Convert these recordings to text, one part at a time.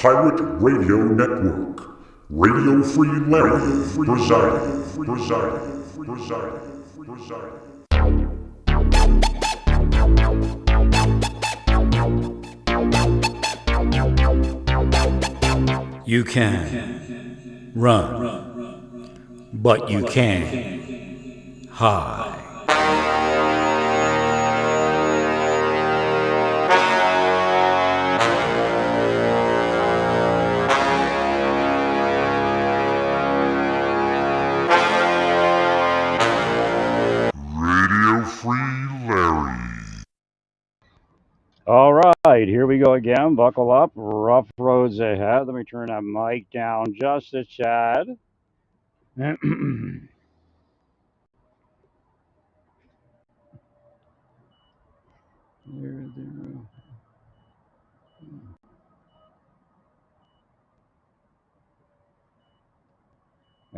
Pirate Radio Network. Radio Free Larry presiding. You can run, but you can't hide. Radio Free Larry. All right, here we go again. Buckle up. Rough roads ahead. Let me turn that mic down just a tad. Wait,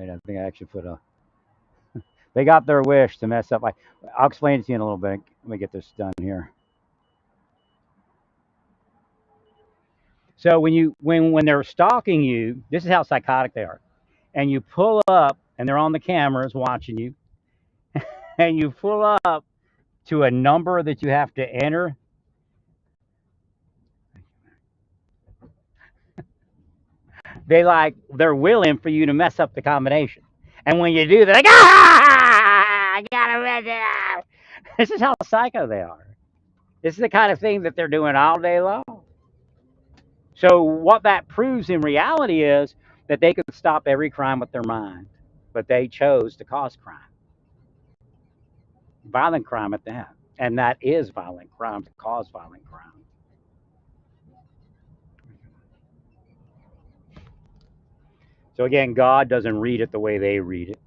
I think I actually put a. They got their wish to mess up. I'll explain it to you in a little bit. Let me get this done here. So when they're stalking you, this is how psychotic they are. And you pull up, and they're on the cameras watching you, and you pull up to a number that you have to enter. They're willing for you to mess up the combination. And when you do, they're like, I gotta mess it up. This is how psycho they are. This is the kind of thing that they're doing all day long. So what that proves in reality is that they could stop every crime with their mind, but they chose to cause crime. Violent crime at that. And that is violent crime, to cause violent crime. So again, God doesn't read it the way they read it.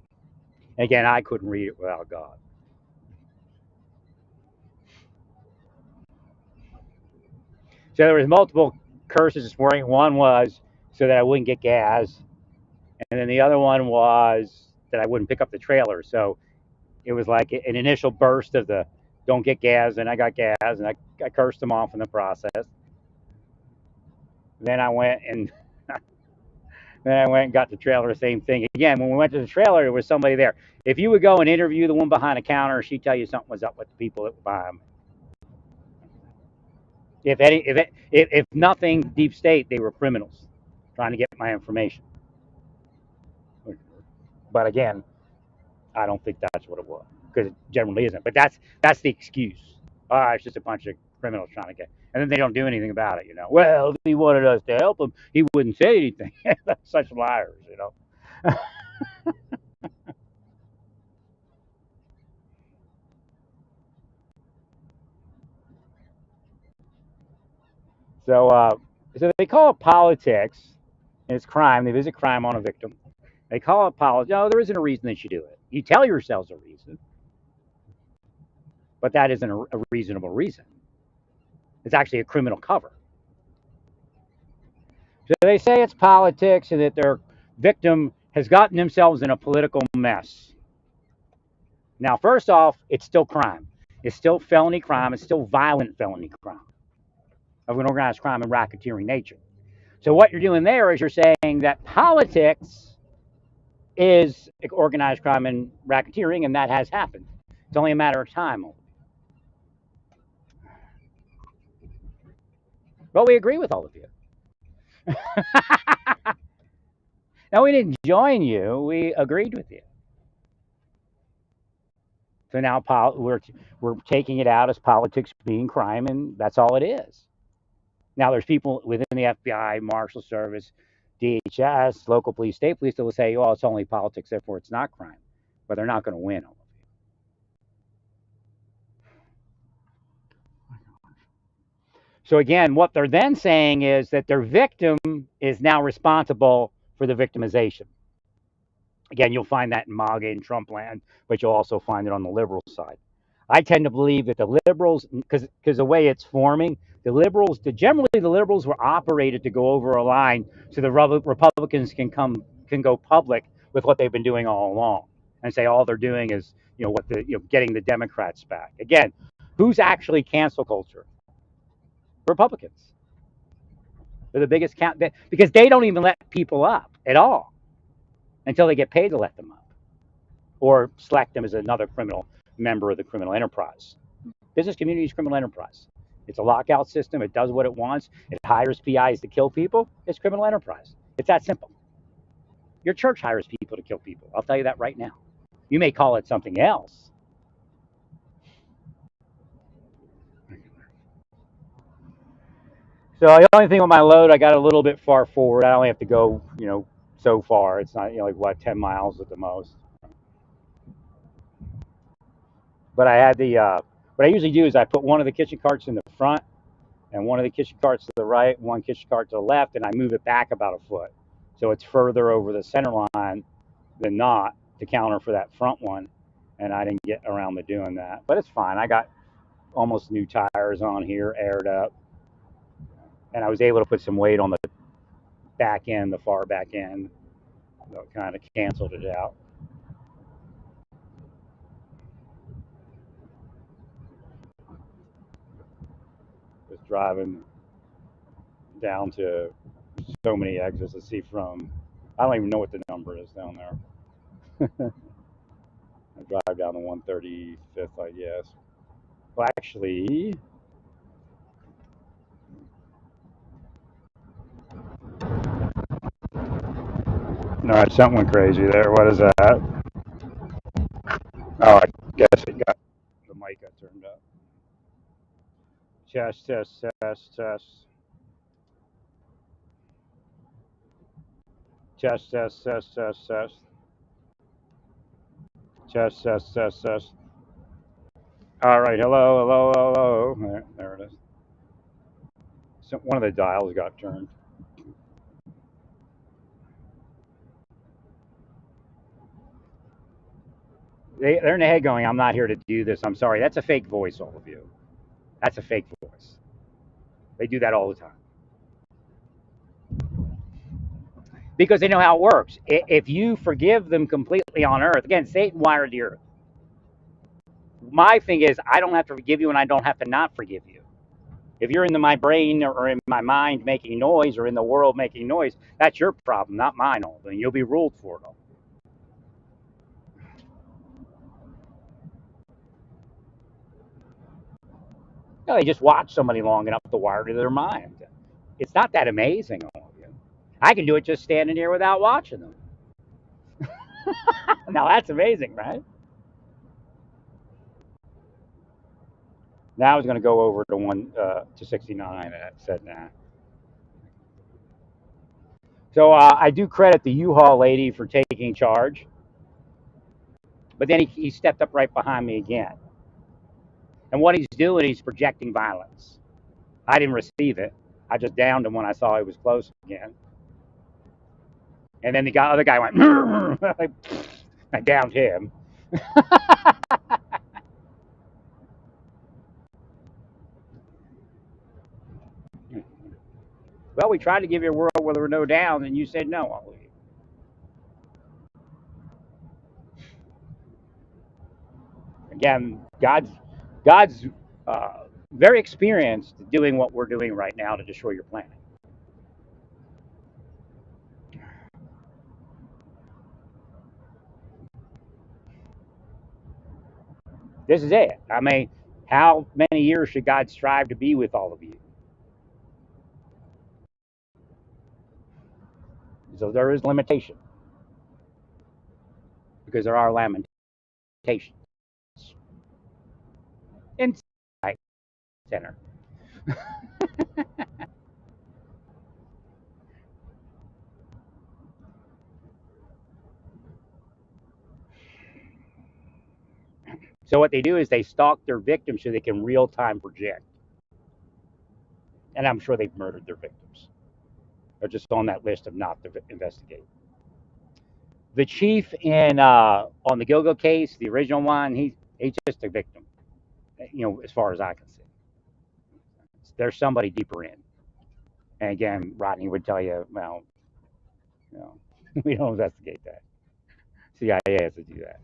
Again, I couldn't read it without God. So there was multiple curses this morning. One was so that I wouldn't get gas, and then the other one was that I wouldn't pick up the trailer. So it was like an initial burst of the don't get gas, and I got gas, and I cursed them off in the process. Then I went and got the trailer, same thing. Again, when we went to the trailer, there was somebody there. If you would go and interview the one behind the counter, she'd tell you something was up with the people that were behind me. If nothing, deep state, they were criminals trying to get my information. But again, I don't think that's what it was, because it generally isn't. But that's the excuse. It's just a bunch of criminals trying to get, and then they don't do anything about it. Well, if he wanted us to help him, he wouldn't say anything. Such liars. So they call it politics, and it's crime. They visit crime on a victim. They call it politics. No, there isn't a reason they should do it. You tell yourselves a reason, but that isn't a reasonable reason. It's actually a criminal cover. So they say it's politics and that their victim has gotten themselves in a political mess. Now, first off, it's still crime. It's still felony crime. It's still violent felony crime of an organized crime and racketeering nature. So what you're doing there is you're saying that politics is organized crime and racketeering, and that has happened. It's only a matter of time. But we agree with all of you. Now, we didn't join you. We agreed with you. So now we're taking it out as politics being crime, and that's all it is. Now, there's people within the FBI, Marshal Service, DHS, local police, state police that will say, well, it's only politics, therefore it's not crime. But they're not going to win. So again, what they're then saying is that their victim is now responsible for the victimization. Again, you'll find that in MAGA and Trump land, but you'll also find it on the liberal side. I tend to believe that the liberals, because the way it's forming, generally the liberals were operated to go over a line so the Republicans can go public with what they've been doing all along and say all they're doing is getting the Democrats back. Again, who's actually cancel culture? Republicans. They're the biggest count because they don't even let people up at all until they get paid to let them up or select them as another criminal member of the criminal enterprise. Business community is criminal enterprise. It's a lockout system. It does what it wants. It hires PIs to kill people. It's criminal enterprise. It's that simple. Your church hires people to kill people. I'll tell you that right now. You may call it something else. So the only thing with my load, I got a little bit far forward. I only have to go, so far. It's not, like what, 10 miles at the most. But I had what I usually do is I put one of the kitchen carts in the front and one of the kitchen carts to the right, one kitchen cart to the left, and I move it back about a foot. So it's further over the center line than not to counter for that front one. And I didn't get around to doing that. But it's fine. I got almost new tires on here, aired up. And I was able to put some weight on the back end, the far back end. So it kind of canceled it out. Just driving down to so many exits to see from, I don't even know what the number is down there. I drive down to 135th, I guess. Well, actually, no, something went crazy there. What is that? Oh, I guess the mic got turned up. Test, test, test, test. Test, test, test, test, test. Test, test, test, test. All right, hello, hello, hello. There it is. So one of the dials got turned. They're in the head going, I'm not here to do this. I'm sorry. That's a fake voice, all of you. That's a fake voice. They do that all the time. Because they know how it works. If you forgive them completely on earth, again, Satan wired the earth. My thing is, I don't have to forgive you and I don't have to not forgive you. If you're in my brain or in my mind making noise or in the world making noise, that's your problem, not mine. And you'll be ruled for it all. They just watch somebody long enough to wire to their mind. It's not that amazing, all of you. I can do it just standing here without watching them. Now that's amazing, right? Now I was going to go over to 69 and I said nah. So I do credit the U-Haul lady for taking charge, but then he stepped up right behind me again. And what he's doing, he's projecting violence. I didn't receive it. I just downed him when I saw he was close again. And then the other guy went, I downed him. Well, we tried to give you a world where there were no downs, and you said no. I'll leave. Again, God's very experienced doing what we're doing right now to destroy your planet. This is it. I mean, how many years should God strive to be with all of you? So there is limitation because there are lamentations in center. So what they do is they stalk their victims so they can real time project. And I'm sure they've murdered their victims. They're just on that list of not to investigate. The chief in on the Gilgo case, the original one, he's just a victim. As far as I can see, there's somebody deeper in. And again, Rodney would tell you, well, we don't investigate that. CIA has to do that.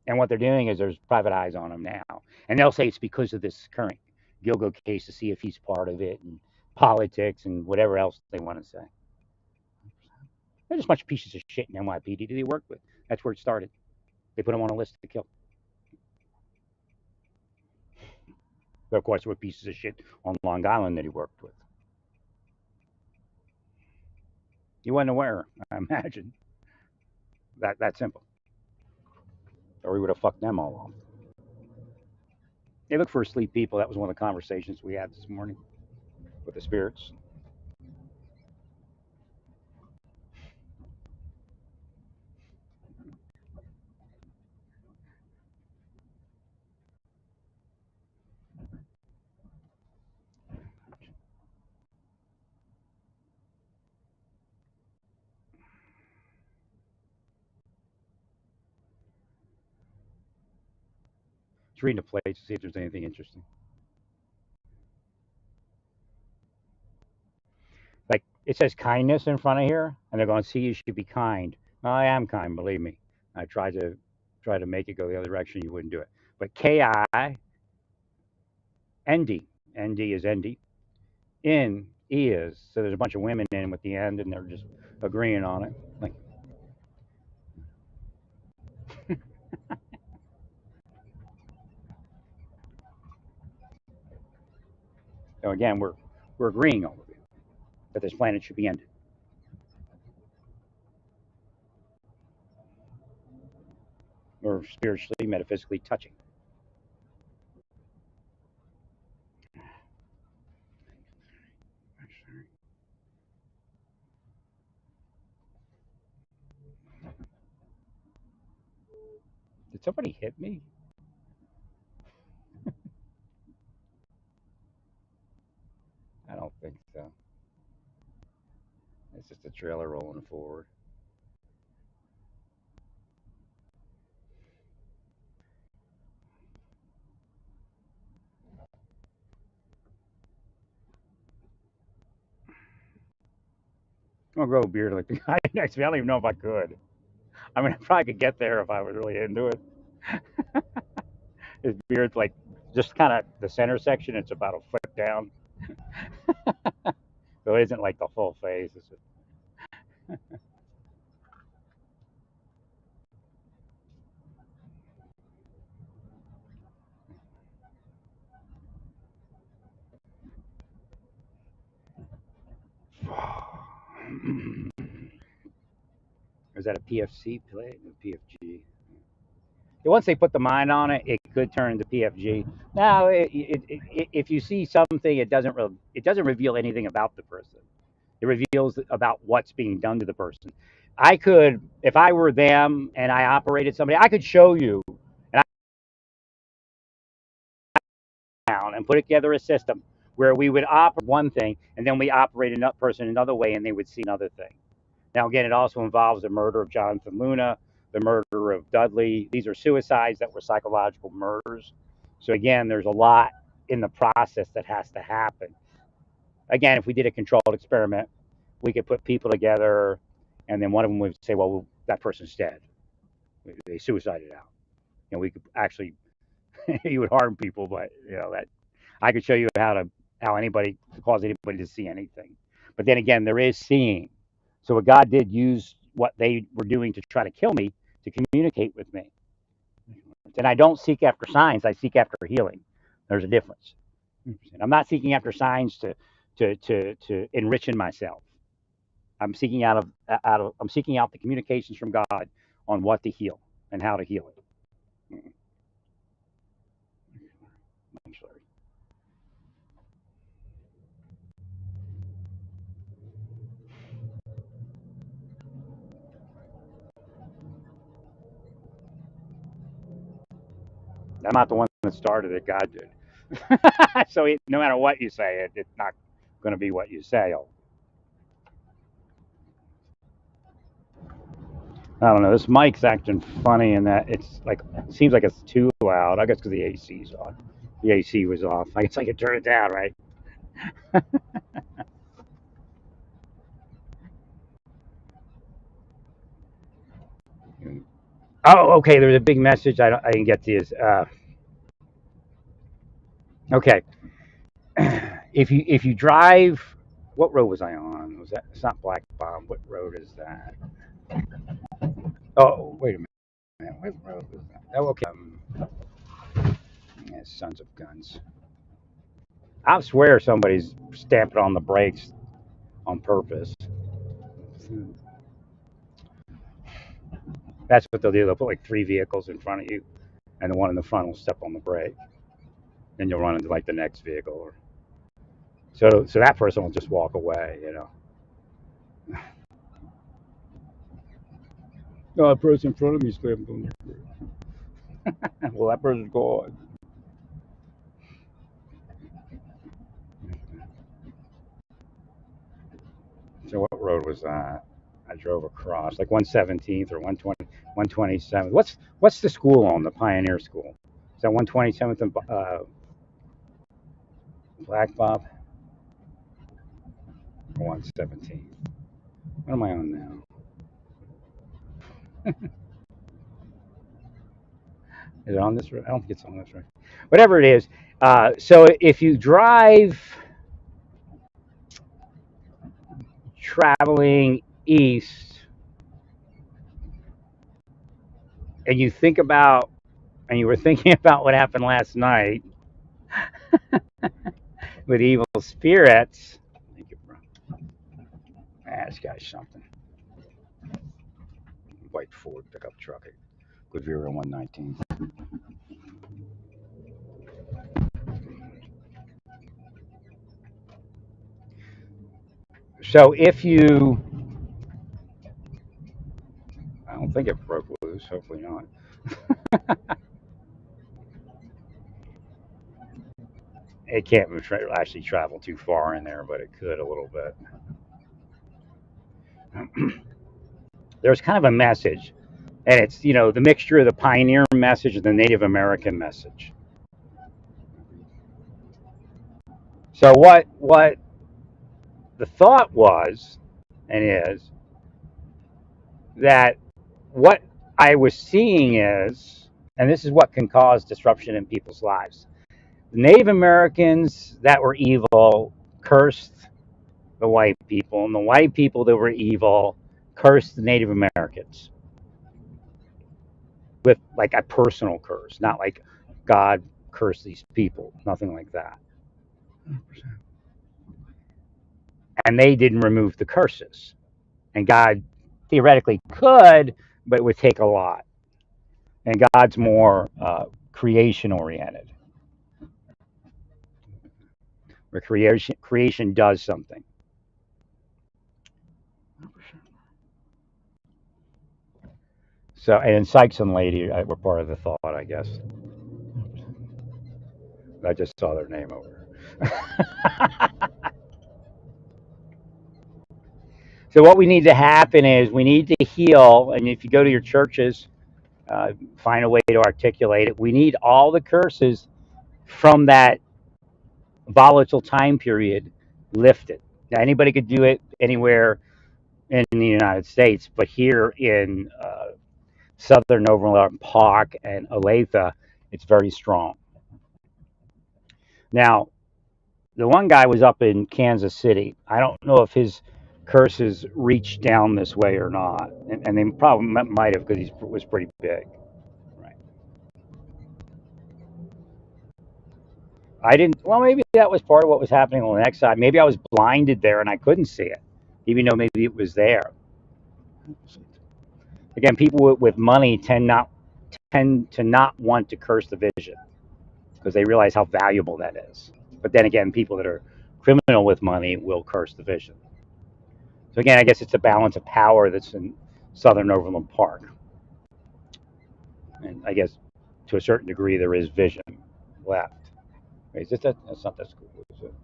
And what they're doing is there's private eyes on him now. And they'll say it's because of this current Gilgo case to see if he's part of it and politics and whatever else they want to say. They're just a bunch of pieces of shit in NYPD that he worked with. That's where it started. They put him on a list to kill. But of course, there were pieces of shit on Long Island that he worked with. He wasn't aware, I imagine. That simple. Or he would have fucked them all off. They look for asleep people. That was one of the conversations we had this morning with the spirits. Just reading the plates to see if there's anything interesting. Like it says kindness in front of here, and they're going to see you should be kind. I am kind, believe me. I tried to make it go the other direction. You wouldn't do it. But KI ND, ND is ND. In is so there's a bunch of women in with the end, and they're just agreeing on it. Like so again, we're agreeing on it that this planet should be ended. Or spiritually, metaphysically touching. Did somebody hit me? I don't think so. It's just a trailer rolling forward. I'm gonna grow a beard like the guy next to me. I don't even know if I could. I mean, I probably could get there if I was really into it. His beard's like just kind of the center section. It's about a foot down, so it isn't like the full face. It's just, is that a PFC plate? A PFG? Once they put the mind on it, it could turn into PFG. Now, if you see something, it doesn't reveal anything about the person. It reveals about what's being done to the person. I could, if I were them and I operated somebody, I could show you and down and put together a system where we would operate one thing and then we operate another person another way and they would see another thing. Now, again, it also involves the murder of Jonathan Luna, the murder of Dudley. These are suicides that were psychological murders. So, again, there's a lot in the process that has to happen. Again, if we did a controlled experiment, we could put people together and then one of them would say, well, that person's dead. They suicided out. We could actually, you would harm people, but, that I could show you how anybody cause anybody to see anything. But then again, there is seeing. So what God did use what they were doing to try to kill me to communicate with me. And I don't seek after signs, I seek after healing. There's a difference. I'm not seeking after signs to enrich in myself. I'm seeking out the communications from God on what to heal and how to heal it. I'm not the one that started it. God did. So no matter what you say, it's not going to be what you say. I don't know. This mic's acting funny in that it's like it seems like it's too loud. I guess because the AC's on. The AC was off. I guess I could turn it down, right? Oh, okay. There's a big message. I didn't get to this. Okay. If you drive, what road was I on? Was that? It's not Black Bomb. What road is that? Oh, wait a minute. What road was that? Oh, okay. Yeah, sons of guns. I swear somebody's stamping on the brakes on purpose. That's what they'll do. They'll put like three vehicles in front of you, and the one in the front will step on the brake. Then you'll run into like the next vehicle. So that person will just walk away. No, the person in front of me slammed on the brake. Well, that person's gone. So what road was that? I drove across like 117th or 127th. What's the school on the Pioneer School? Is that 127th and Black Bob or 117th? What am I on now? Is it on this road? I don't think it's on this road. Whatever it is. So if you drive traveling east and you were thinking about what happened last night with evil spirits. Thank you, bro. This guy's something. White Ford pickup truck at Goodyear 119. So I don't think it broke loose. Hopefully not. It can't actually travel too far in there, but it could a little bit. There's kind of a message, and it's the mixture of the pioneer message and the Native American message. So what the thought was and is that what I was seeing is, and this is what can cause disruption in people's lives. The Native Americans that were evil cursed the white people, and the white people that were evil cursed the Native Americans with like a personal curse, not like God cursed these people, nothing like that. And they didn't remove the curses. And God theoretically could, but it would take a lot. And God's more creation oriented, where creation does something. So, and Sykes and Lady were part of the thought, I guess. I just saw their name over. So what we need to happen is we need to heal, and if you go to your churches, find a way to articulate it. We need all the curses from that volatile time period lifted. Now, anybody could do it anywhere in the United States, but here in southern Overland Park and Olathe, it's very strong. Now, the one guy was up in Kansas City. I don't know if his curses reached down this way or not, and they probably might have because he was pretty big. Right. I didn't. Well, maybe that was part of what was happening on the next side. Maybe I was blinded there and I couldn't see it, even though maybe it was there. Again, people with money tend to not want to curse the vision because they realize how valuable that is. But then again, people that are criminal with money will curse the vision. So again, I guess it's a balance of power that's in southern Overland Park. And I guess to a certain degree there is vision left. Wait, that's not that school, is it?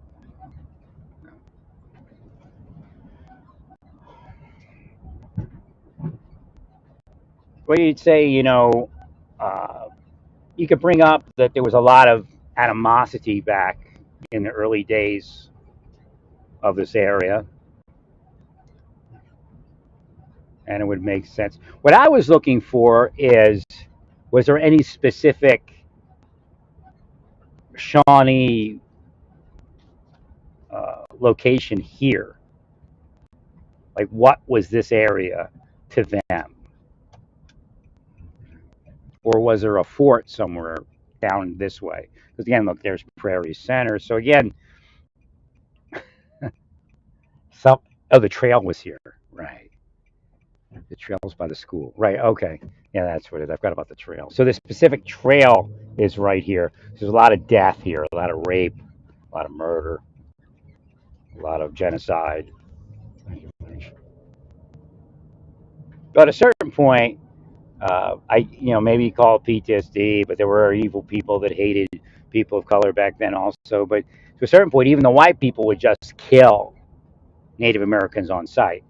Well, you'd say, you could bring up that there was a lot of animosity back in the early days of this area. and it would make sense. What I was looking for is, was there any specific Shawnee location here? Like, what was this area to them? Or was there a fort somewhere down this way? Because again, look, there's Prairie Center. So again, some, oh, the trail was here, right? The trail's by the school, right? Okay, yeah, that's what it is. I forgot about the trail. So the specific trail is right here. There's a lot of death here, a lot of rape, a lot of murder, a lot of genocide. But at a certain point, maybe you call it PTSD, but there were evil people that hated people of color back then also. But to a certain point, even the white people would just kill Native Americans on sight.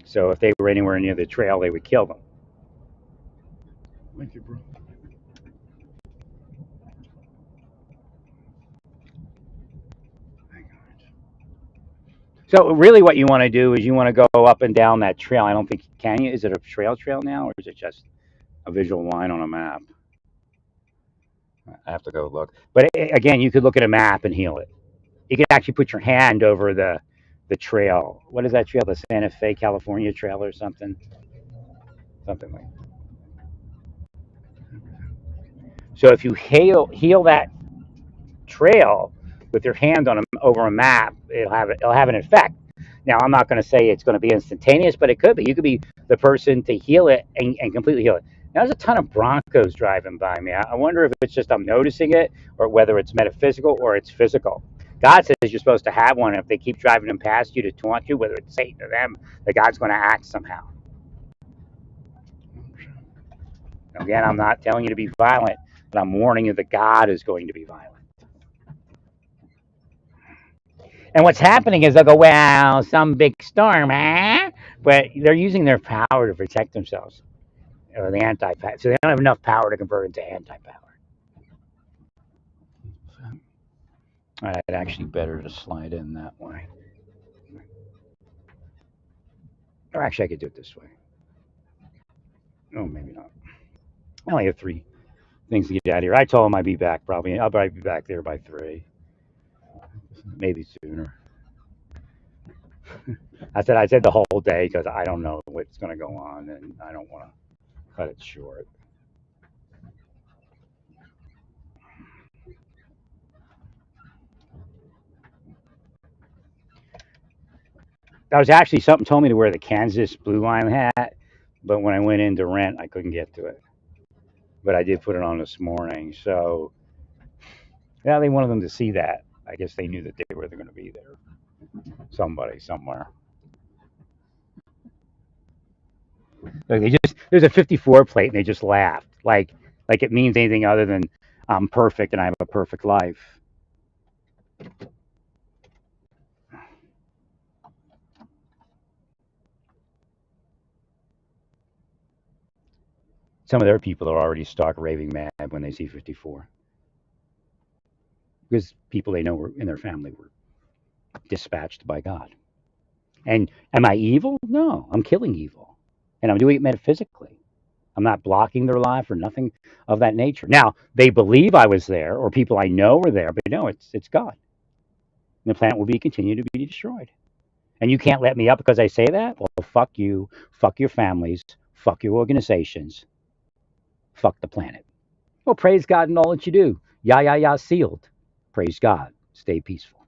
So if they were anywhere near the trail, they would kill them. Thank you, bro. So really what you want to do is you want to go up and down that trail. I don't think, can you? Is it a trail now, or is it just a visual line on a map? I have to go look. But again, you could look at a map and heal it. You could actually put your hand over the trail. What is that trail? The Santa Fe, California trail or something? Something like that. So if you heal that trail with your hand over a map, it'll have an effect. Now, I'm not going to say it's going to be instantaneous, but it could be. You could be the person to heal it and completely heal it. Now, there's a ton of Broncos driving by me. I wonder if it's just I'm noticing it, or whether it's metaphysical or it's physical. God says you're supposed to have one. If they keep driving them past you to taunt you, whether it's Satan or them, that God's going to act somehow. Again, I'm not telling you to be violent, but I'm warning you that God is going to be violent. And what's happening is they'll go, well, some big storm, but they're using their power to protect themselves, or the anti-power. So they don't have enough power to convert into anti-power. All right, actually better to slide in that way. Or actually, I could do it this way. Oh, maybe not. I only have 3 things to get out of here. I told them I'd be back probably. I'll probably be back there by 3, maybe sooner. I said the whole day because I don't know what's going to go on, and I don't want to cut it short. That was actually something told me to wear the Kansas blue line hat, but when I went in to rent, I couldn't get to it. But I did put it on this morning, so yeah, they wanted them to see that. I guess they knew that they were going to be there. Somebody somewhere. Like there's a 54 plate, and they just laughed, like it means anything other than I'm perfect and I have a perfect life. Some of their people are already stark raving mad when they see 54, because people they know were in their family were dispatched by God. And am I evil? No, I'm killing evil, and I'm doing it metaphysically. I'm not blocking their life or nothing of that nature. Now they believe I was there, or people I know were there, but no, it's God. And the planet will be continue to be destroyed. And you can't let me up because I say that? Well, fuck you, fuck your families, fuck your organizations, fuck the planet. Well, praise God in all that you do. Sealed. Praise God. Stay peaceful.